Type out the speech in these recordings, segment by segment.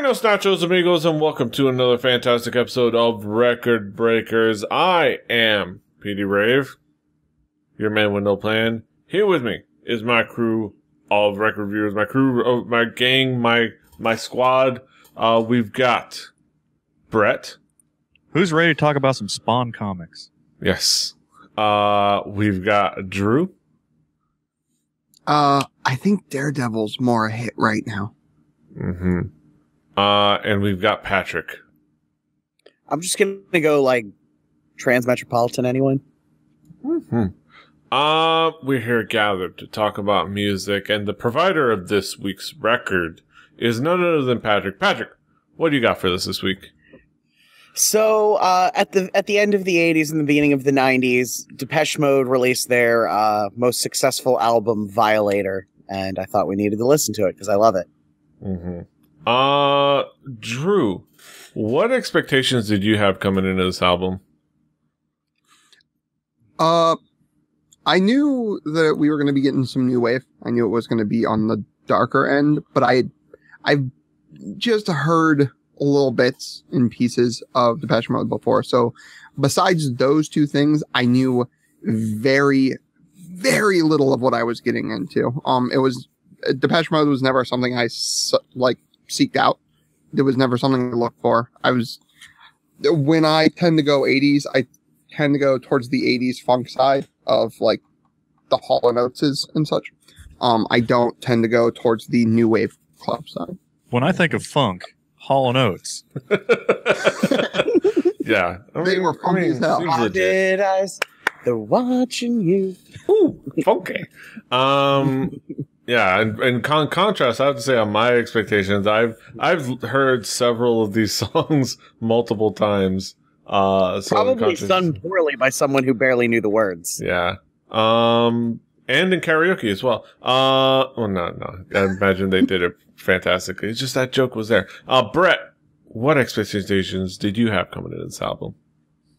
Buenos nachos, amigos, and welcome to another fantastic episode of Record Breakers. I am Petey Rave, your man with no plan. Here with me is my crew of record reviewers, my crew, my gang, my squad. We've got Brett. Who's ready to talk about some Spawn comics? Yes. We've got Drew. I think Daredevil's more a hit right now. Mm-hmm. And we've got Patrick. I'm just gonna go like Transmetropolitan. Anyone? Mm-hmm. We're here gathered to talk about music, and the provider of this week's record is none other than Patrick. Patrick, what do you got for us this week? So, at the end of the 80s and the beginning of the 90s, Depeche Mode released their most successful album, Violator, and I thought we needed to listen to it because I love it. Mm-hmm. Drew, what expectations did you have coming into this album? I knew that we were going to be getting some new wave. I knew it was going to be on the darker end, but I've just heard little bits and pieces of Depeche Mode before. So besides those two things, I knew very, very little of what I was getting into. Depeche Mode was never something I seeked out. It was never something to look for. When I tend to go 80s, I tend to go towards the 80s funk side of like the Hall & Oates and such. I don't tend to go towards the new wave club side. When I think of funk, Hall & Oates. Yeah. They were funky as hell. They're watching you. Ooh, funky. Yeah, and in contrast, I have to say on my expectations, I've heard several of these songs multiple times. Probably sung poorly by someone who barely knew the words. Yeah. And in karaoke as well. Well, no. I imagine they did it fantastically. It's just that joke was there. Brett, what expectations did you have coming into this album?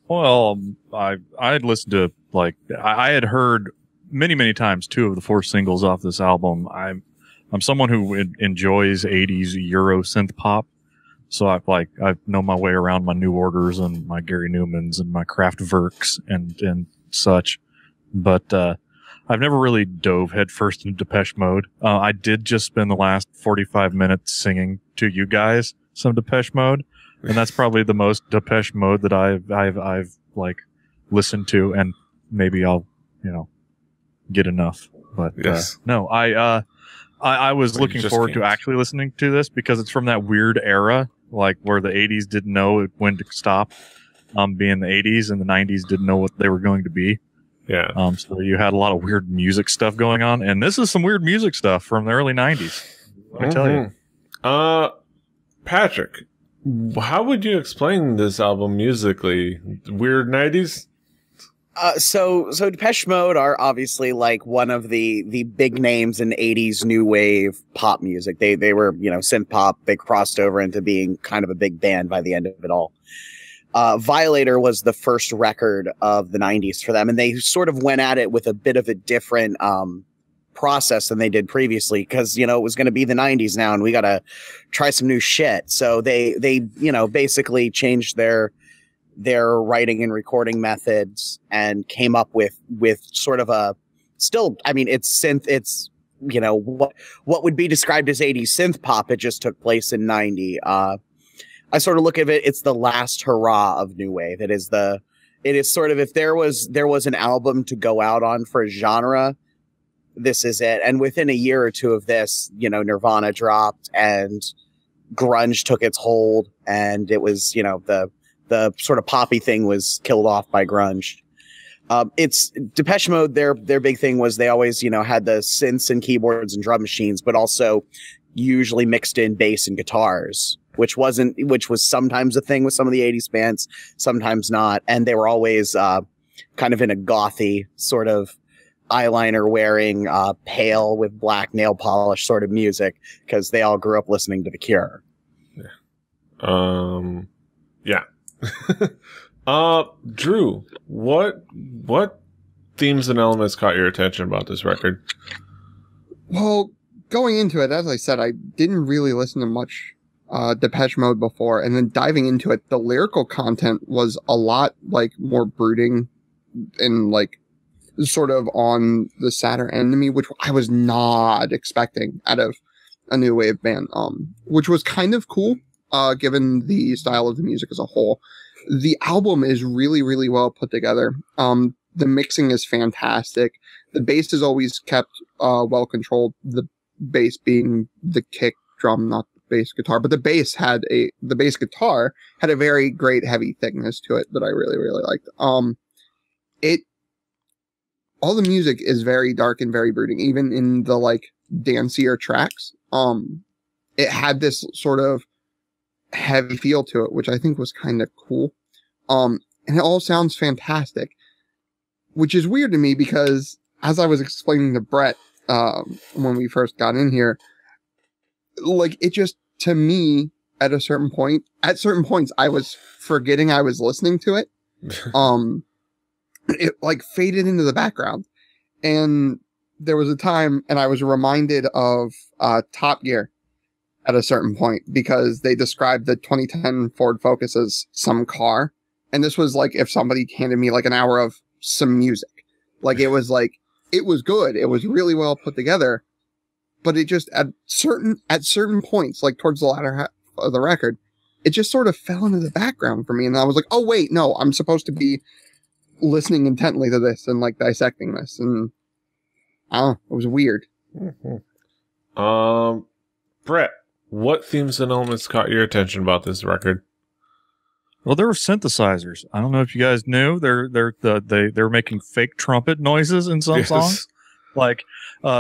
Well, I had listened to, I had heard many times 2 of the 4 singles off this album. I'm someone who enjoys 80s Euro synth pop. So I know my way around my New Orders and my Gary Newmans and my Kraftwerks and such. But, I've never really dove headfirst into Depeche Mode. I did just spend the last 45 minutes singing to you guys some Depeche Mode. And that's probably the most Depeche Mode that I've listened to, and maybe I'll, get enough. But, yes. No, I was looking forward to actually listening to this because it's from that weird era, where the 80s didn't know when to stop, being the 80s, and the 90s didn't know what they were going to be. Yeah. So you had a lot of weird music stuff going on, and this is some weird music stuff from the early 90s. I tell you. Patrick, how would you explain this album musically? Weird 90s? So Depeche Mode are obviously one of the big names in 80s new wave pop music. They were, synth pop. They crossed over into being kind of a big band by the end of it all. Violator was the first record of the 90s for them, and they sort of went at it with a bit of a different process than they did previously because, it was going to be the 90s now and we got to try some new shit. So they basically changed their writing and recording methods and came up with sort of it's synth. It's, what would be described as 80s synth pop. It just took place in 90. I sort of look at it, it's the last hurrah of new wave. It is sort of, if there was an album to go out on for a genre, this is it. And within a year or two of this, Nirvana dropped and grunge took its hold, and it was, the sort of poppy thing was killed off by grunge. It's Depeche Mode. Their big thing was they always, had the synths and keyboards and drum machines, but also usually mixed in bass and guitars, which was sometimes a thing with some of the 80s bands, sometimes not. And they were always, kind of in a gothy sort of eyeliner wearing, pale with black nail polish sort of music, because they all grew up listening to The Cure. Yeah. Drew, what themes and elements caught your attention about this record? Well, going into it, as I said, I didn't really listen to much Depeche Mode before, and then diving into it, the lyrical content was a lot like more brooding and like sort of on the sadder end to me, which I was not expecting out of a new wave band, which was kind of cool, given the style of the music as a whole. The album is really, really well put together. The mixing is fantastic. The bass is always kept well controlled. The bass being the kick drum, not the bass guitar, but the bass guitar had a very great heavy thickness to it that I really, really liked. All the music is very dark and very brooding, even in the like dancier tracks. It had this sort of heavy feel to it, which I think was kind of cool. And it all sounds fantastic, which is weird to me because as I was explaining to Brett, when we first got in here, like it just, to me, at certain points, I was forgetting I was listening to it. It like faded into the background, and there was a time, and I was reminded of Top Gear at a certain point because they described the 2010 Ford Focus as some car, and this was like if somebody handed me like an hour of some music. Like it was good, it was really well put together, but it just at certain points, like towards the latter half of the record, it just sort of fell into the background for me, and I was like, oh wait, no, I'm supposed to be listening intently to this and like dissecting this, and I don't know, it was weird. Mm-hmm. Brett, what themes and elements caught your attention about this record? Well, there were synthesizers. I don't know if you guys knew they're making fake trumpet noises in some songs, like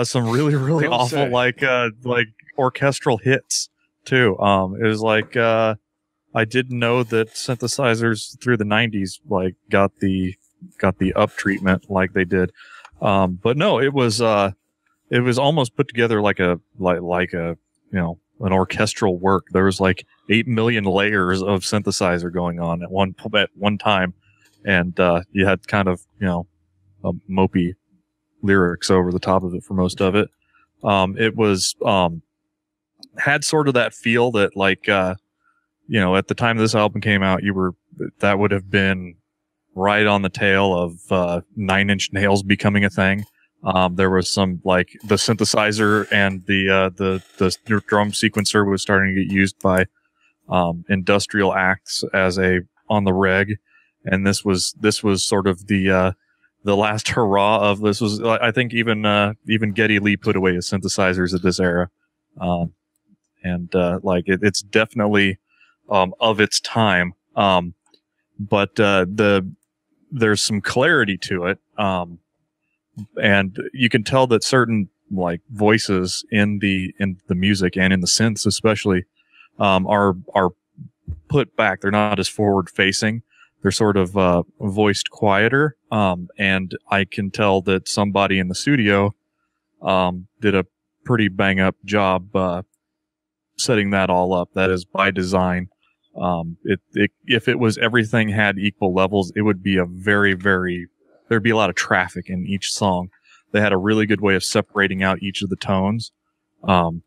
some really really awful like orchestral hits too. It was like I didn't know that synthesizers through the 90s like got the up treatment like they did. But no, it was almost put together like a an orchestral work. There was like 8 million layers of synthesizer going on at one time, and you had kind of mopey lyrics over the top of it for most of it. It was had sort of that feel that like at the time this album came out, that would have been right on the tail of 9 Inch Nails becoming a thing. There was some like the synthesizer and the drum sequencer was starting to get used by industrial acts as on the reg, and this was sort of the last hurrah of this. Was I think even Geddy Lee put away his synthesizers at this era, and it's definitely of its time, but there's some clarity to it. And you can tell that certain like voices in the music and in the synths especially are put back. They're not as forward facing. They're sort of voiced quieter. And I can tell that somebody in the studio did a pretty bang up job setting that all up. That is by design. If it was everything had equal levels, it would be a very, very, there'd be a lot of traffic in each song. They had a really good way of separating out each of the tones. And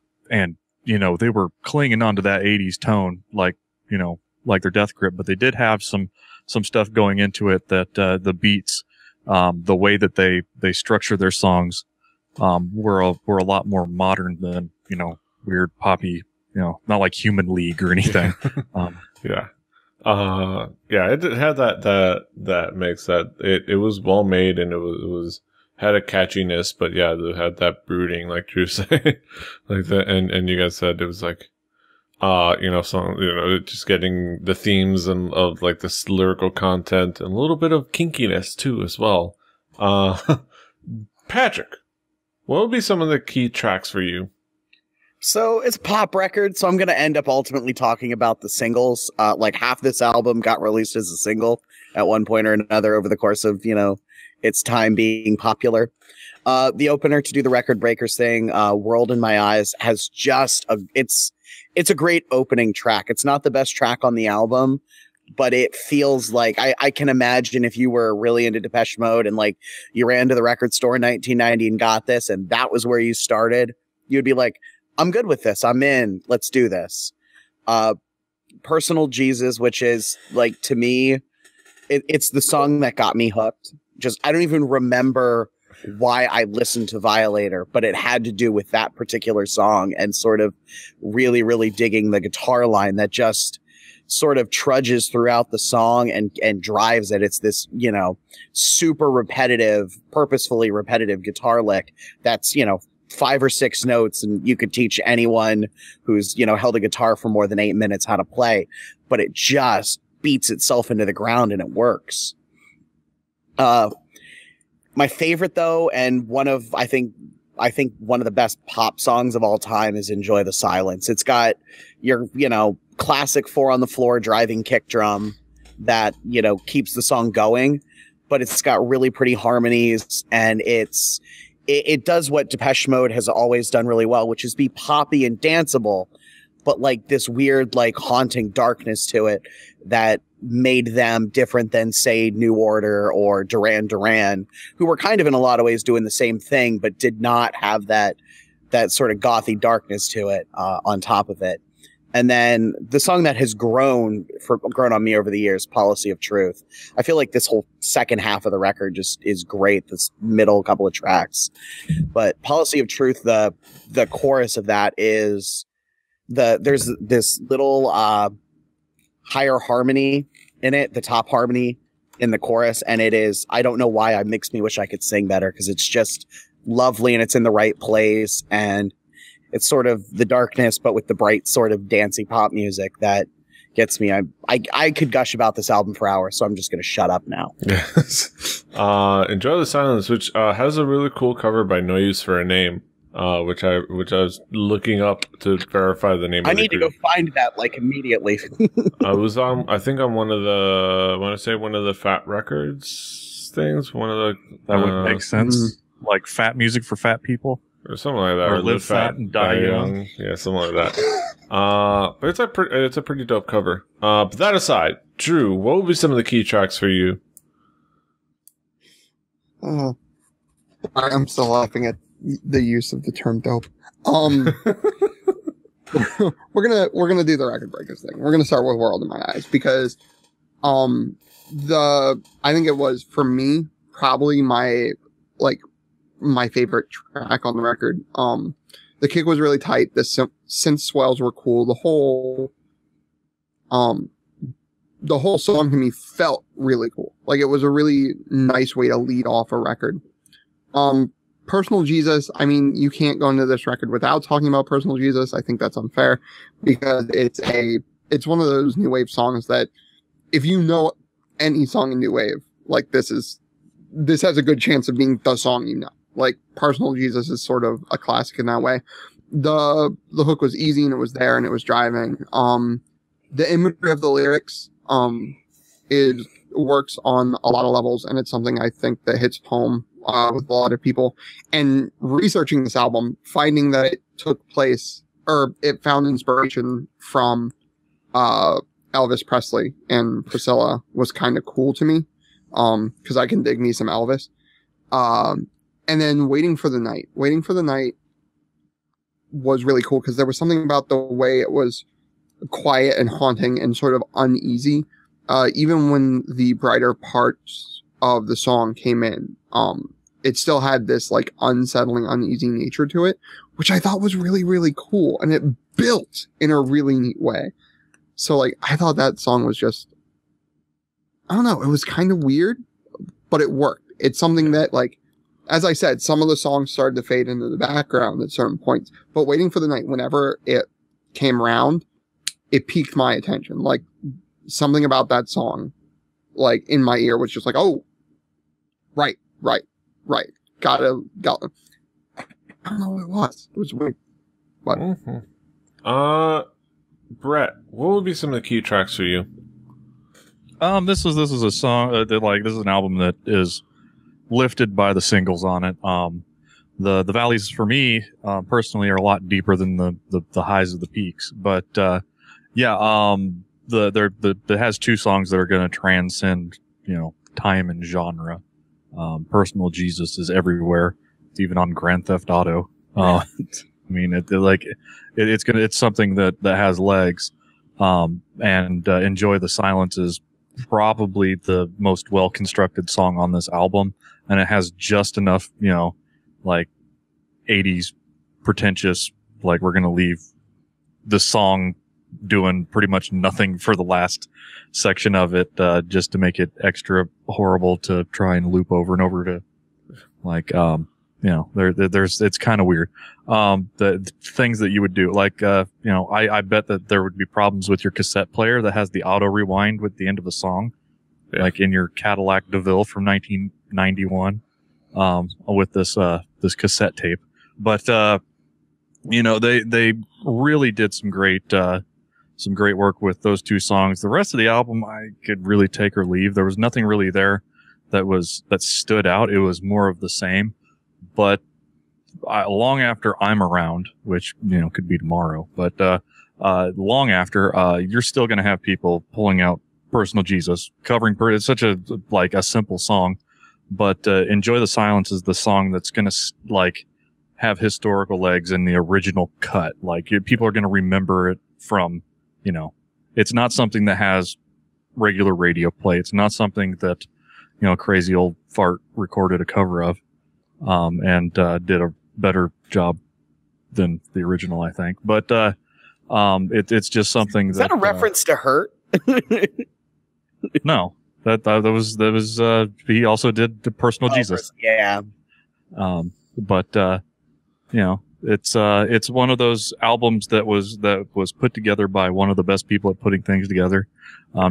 they were clinging onto that 80s tone, like their Death Grip, but they did have some stuff going into it that, the beats, the way that they structure their songs, were a lot more modern than, weird poppy, not like Human League or anything. Yeah. It had that mix that it was well made, and it was had a catchiness, but yeah, it had that brooding, like Drew said, like that. And you guys said it was like, just getting the themes and of like this lyrical content and a little bit of kinkiness too as well. Patrick, what would be some of the key tracks for you? So it's a pop record, so I'm going to end up ultimately talking about the singles. Like half this album got released as a single at one point or another over the course of, its time being popular. The opener to do the Record Breakers thing, World in My Eyes, has it's a great opening track. It's not the best track on the album, but it feels like I can imagine if you were really into Depeche Mode and like you ran to the record store in 1990 and got this, and that was where you started, you'd be like, I'm good with this. I'm in. Let's do this. Personal Jesus, which is like, to me, it's the song that got me hooked. Just, I don't even remember why I listened to Violator, but it had to do with that particular song and sort of really, really digging the guitar line that just sort of trudges throughout the song and drives it. It's this, you know, super repetitive, purposefully repetitive guitar lick that's, you know, 5 or 6 notes, and you could teach anyone who's, you know, held a guitar for more than 8 minutes how to play, but it just beats itself into the ground and it works. My favorite though, and one of, I think one of the best pop songs of all time is Enjoy the Silence. It's got your, you know, classic 4 on the floor driving kick drum that, you know, keeps the song going, but it's got really pretty harmonies, and it does what Depeche Mode has always done really well, which is be poppy and danceable, but like this weird, like haunting darkness to it that made them different than, say, New Order or Duran Duran, who were kind of in a lot of ways doing the same thing, but did not have that sort of gothy darkness to it on top of it. And then the song that has grown on me over the years, Policy of Truth. I feel like this whole second half of the record just is great. This middle couple of tracks, but Policy of Truth, the chorus of that is there's this little higher harmony in it, the top harmony in the chorus, and it is, I don't know why, I makes me wish I could sing better, because it's just lovely and it's in the right place, and it's sort of the darkness but with the bright sort of dancey pop music that gets me. I could gush about this album for hours, so I'm just going to shut up now. Yes. Enjoy the Silence, which has a really cool cover by No Use for a Name. Which I was looking up to verify the name. I need to go find that like immediately. I was on, I think on one of the Fat Records things. One of the that would make sense. Like fat music for fat people, or something like that. Or live fat and die young. Yeah, something like that. But it's a pretty dope cover. But that aside, Drew, what would be some of the key tracks for you? I'm still laughing at the use of the term dope. We're gonna do the record breakers thing. We're gonna start with World in My Eyes, because I think it was, for me, probably my favorite track on the record. The kick was really tight, the synth swells were cool, the whole song to me felt really cool. Like, it was a really nice way to lead off a record. Personal Jesus, I mean, you can't go into this record without talking about Personal Jesus. I think that's unfair, because it's one of those new wave songs that, if you know any song in new wave, like, this has a good chance of being the song you know. Like, Personal Jesus is sort of a classic in that way. The hook was easy, and it was there, and it was driving. The imagery of the lyrics works on a lot of levels, and it's something I think that hits home with a lot of people. And researching this album, finding that it took place, or it found inspiration from Elvis Presley and Priscilla, was kind of cool to me, because I can dig me some Elvis. And then Waiting for the Night was really cool, because there was something about the way it was quiet and haunting and sort of uneasy. Even when the brighter parts of the song came in, it still had this like unsettling, uneasy nature to it, which I thought was really, really cool. And it built in a really neat way. So like, I thought that song was just, I don't know, it was kind of weird, but it worked. It's something that, like, as I said, some of the songs started to fade into the background at certain points, but Waiting for the Night, whenever it came around, it piqued my attention. Like, something about that song, like, in my ear was just like, oh, right. Got it. I don't know what it was. It was weird. But Brett, what would be some of the key tracks for you? This is a song that, this is an album that is lifted by the singles on it. The valleys for me, personally, are a lot deeper than the highs of the peaks. But it has 2 songs that are going to transcend, time and genre. Personal Jesus is everywhere. It's even on Grand Theft Auto. I mean, it's something that has legs. and Enjoy the Silence is probably the most well-constructed song on this album, and it has just enough, like 80s pretentious, like we're going to leave the song doing pretty much nothing for the last section of it, just to make it extra horrible to try and loop over and over to, like, there's, it's kind of weird. The things that you would do, like, I bet that there would be problems with your cassette player that has the auto rewind with the end of a song, like in your Cadillac DeVille from 1991, with this cassette tape. But, they really did some great work with those two songs. The rest of the album, I could really take or leave. There was nothing really there that stood out. It was more of the same. But long after I'm around, which, could be tomorrow, but long after, you're still going to have people pulling out Personal Jesus, covering, it's such a simple song, but Enjoy the Silence is the song that's going to, have historical legs in the original cut. Like, people are going to remember it from, it's not something that has regular radio play. It's not something that, Crazy Old Fart recorded a cover of. And did a better job than the original, I think. But it's just something Is that a reference to Hurt? No, that was he also did the Personal Jesus. Yeah. But it's one of those albums that was put together by one of the best people at putting things together.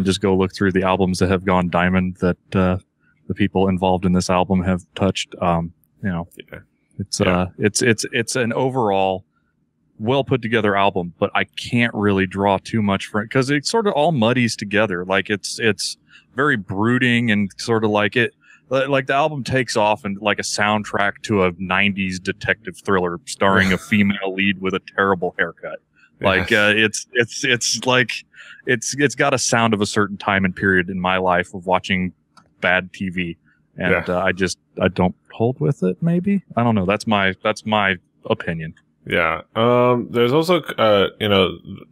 Just go look through the albums that have gone diamond that the people involved in this album have touched. It's an overall well put together album, but I can't really draw too much from it because it sort of all muddies together. Like it's very brooding and sort of like the album takes off and like a soundtrack to a 90s detective thriller starring a female lead with a terrible haircut. Like, it's like, it's got a sound of a certain time and period in my life of watching bad TV. And, I don't hold with it, maybe. I don't know. That's my opinion. Yeah. There's also,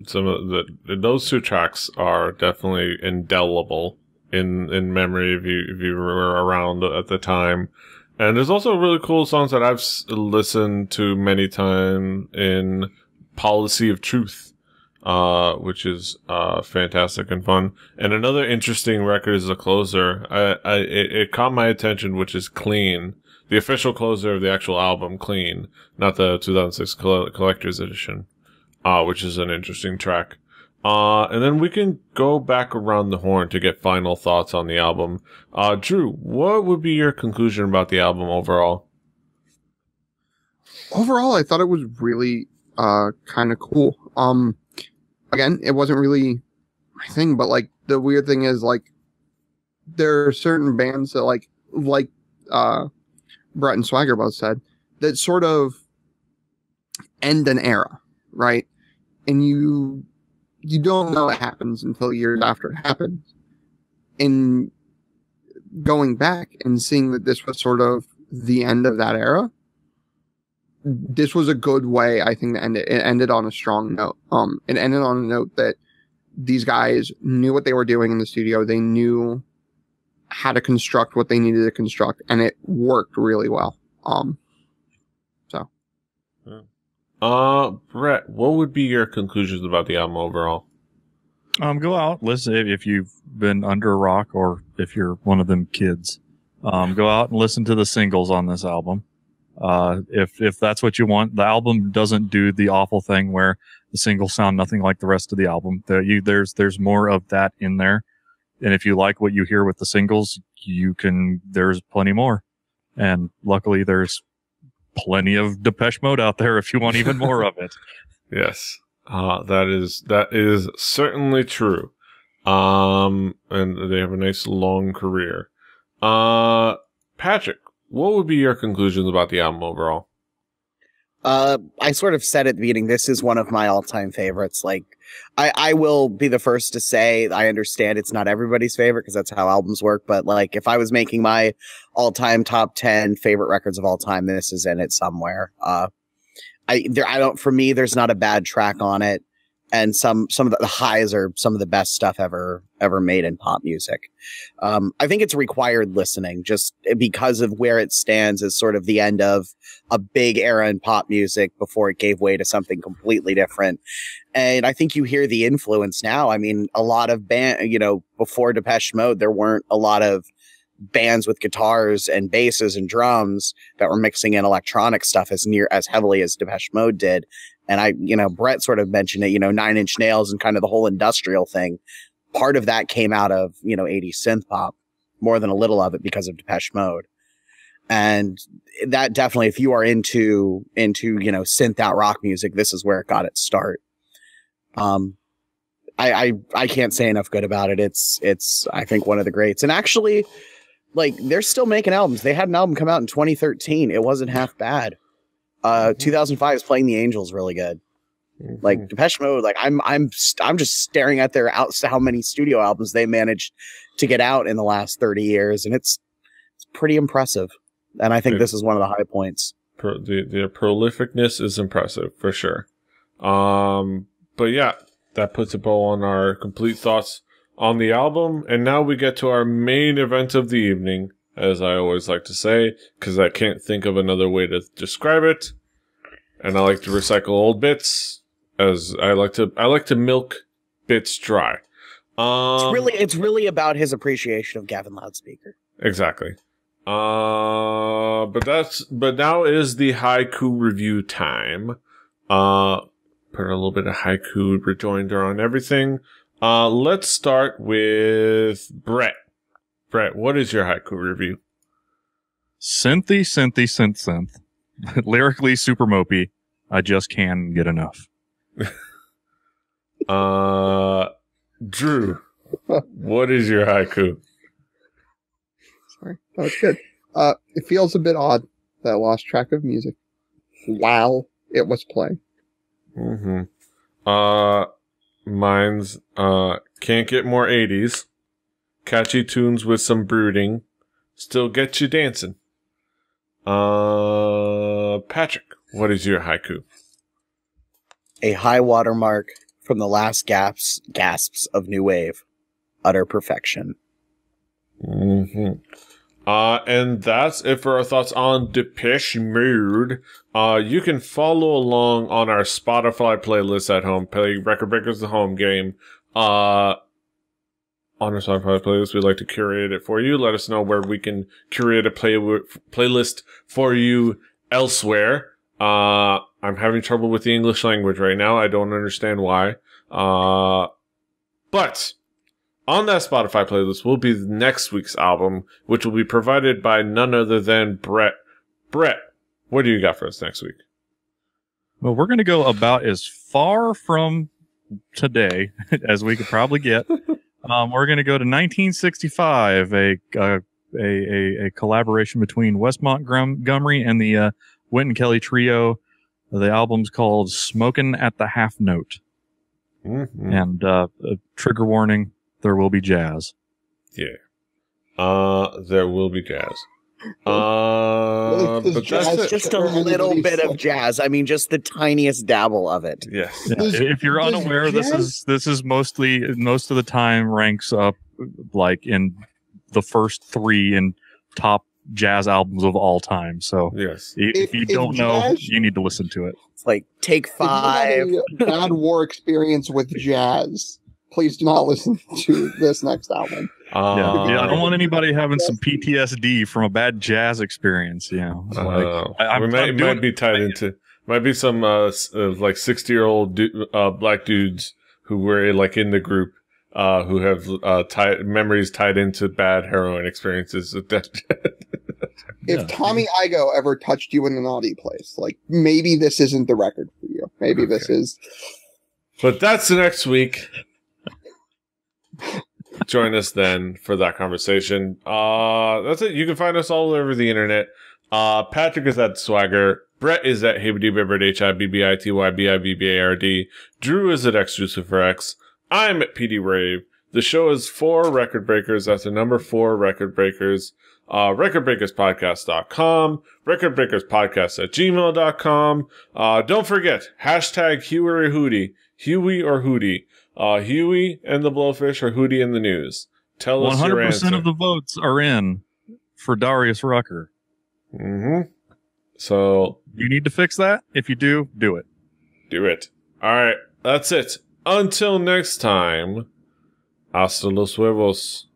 some of those two tracks are definitely indelible in memory if you were around at the time. And there's also really cool songs that I've listened to many times in Policy of Truth, which is fantastic and fun. And another interesting record is the closer. It caught my attention, which is Clean, the official closer of the actual album, Clean, not the 2006 collector's edition, which is an interesting track. And then we can go back around the horn to get final thoughts on the album. Drew, what would be your conclusion about the album overall? Overall, I thought it was really kind of cool. Again, it wasn't really my thing, but like the weird thing is like there are certain bands that like Brett and Swagger both said that sort of end an era, right? And you don't know what happens until years after it happens. And going back and seeing that this was sort of the end of that era, this was a good way, I think, to end it. It ended on a strong note. It ended on a note that these guys knew what they were doing in the studio. They knew how to construct what they needed to construct, and it worked really well. Brett, what would be your conclusions about the album overall? Go out, listen, if you've been under a rock or if you're one of them kids, go out and listen to the singles on this album. If that's what you want. The album doesn't do the awful thing where the singles sound nothing like the rest of the album. There's more of that in there. And if you like what you hear with the singles, there's plenty more. And luckily there's plenty of Depeche Mode out there if you want even more of it. Yes. That is certainly true. And they have a nice long career. Patrick, what would be your conclusions about the album overall? I sort of said at the beginning, this is one of my all-time favorites. Like, I will be the first to say I understand it's not everybody's favorite because that's how albums work. But like, if I was making my all-time top 10 favorite records of all time, this is in it somewhere. For me, there's not a bad track on it. and some of the highs are some of the best stuff ever made in pop music. I think it's required listening just because of where it stands as sort of the end of a big era in pop music before it gave way to something completely different. And I think you hear the influence now. I mean, a lot of before Depeche Mode, there weren't a lot of bands with guitars and basses and drums that were mixing in electronic stuff as heavily as Depeche Mode did. And Brett sort of mentioned it, 9 Inch Nails and kind of the whole industrial thing. Part of that came out of, 80s synth pop, more than a little of it because of Depeche Mode. And that definitely, if you are into, synth out rock music, this is where it got its start. I can't say enough good about it. It's, I think, one of the greats. And actually, they're still making albums. They had an album come out in 2013. It wasn't half bad. 2005 is Playing the Angels really good. Depeche Mode, I'm just staring at how many studio albums they managed to get out in the last 30 years, and it's pretty impressive. And I think this is one of the high points. The prolificness is impressive for sure. But yeah, that puts a bow on our complete thoughts on the album, and now we get to our main event of the evening, as I always like to say, because I can't think of another way to describe it. And I like to recycle old bits, as I like to milk bits dry. It's really about his appreciation of Gavin Loudspeaker. Exactly. But now is the haiku review time. Put a little bit of haiku rejoinder on everything. Let's start with Brett. Brett, what is your haiku review? Synthy, synth. Lyrically super mopey. I just can't get enough. Drew, what is your haiku? Sorry, that was good. It feels a bit odd that I lost track of music while it was playing. Mine's can't get more 80s. Catchy tunes with some brooding. Still get you dancing. Patrick, what is your haiku? A high watermark from the last gasps of new wave. Utter perfection. And that's it for our thoughts on Depeche Mode. You can follow along on our Spotify playlist at home. Play Record Breakers the home game. On our Spotify playlist, we'd like to curate it for you. Let us know where we can curate a playlist for you elsewhere. I'm having trouble with the English language right now. I don't understand why. But on that Spotify playlist will be next week's album, which will be provided by none other than Brett. Brett, what do you got for us next week? Well, we're going to go about as far from today as we could probably get. We're going to go to 1965, a collaboration between Wes Montgomery and the Wynton Kelly Trio. The album's called Smokin' at the Half Note. And trigger warning, there will be jazz. Yeah. There will be jazz. Really, But jazz that's it. Just a little bit of jazz. I mean, just the tiniest dabble of it. Yes. Yeah, if you're unaware, this is most of the time ranks up in the first 3 in top jazz albums of all time. So Yes. if you don't know, you need to listen to it. It's like Take 5. If you had a bad war experience with jazz, please do not listen to this next album. I don't want anybody having some PTSD from a bad jazz experience. You know, might be tied into might be some 60-year-old black dudes who were in the group who have memories tied into bad heroin experiences with that. If Tommy Igoe ever touched you in a naughty place, maybe this isn't the record for you. Maybe this is. But that's the next week. Join us then for that conversation. That's it. You can find us all over the internet. Patrick is at Swagger. Brett is at Hibbity HIBBITY Drew is at XJuciferX. I'm at PD Rave. The show is 4 Record Breakers. That's the number 4 Record Breakers. RecordBreakersPodcast.com. RecordBreakersPodcast@gmail.com. Don't forget, hashtag Huey Hootie. Huey or Hootie? Huey and the Blowfish or Hootie and the News? Tell us your answer. 100% of the votes are in for Darius Rucker. Mm-hmm. So you need to fix that. If you do, do it. Do it. All right. That's it. Until next time. Hasta los huevos.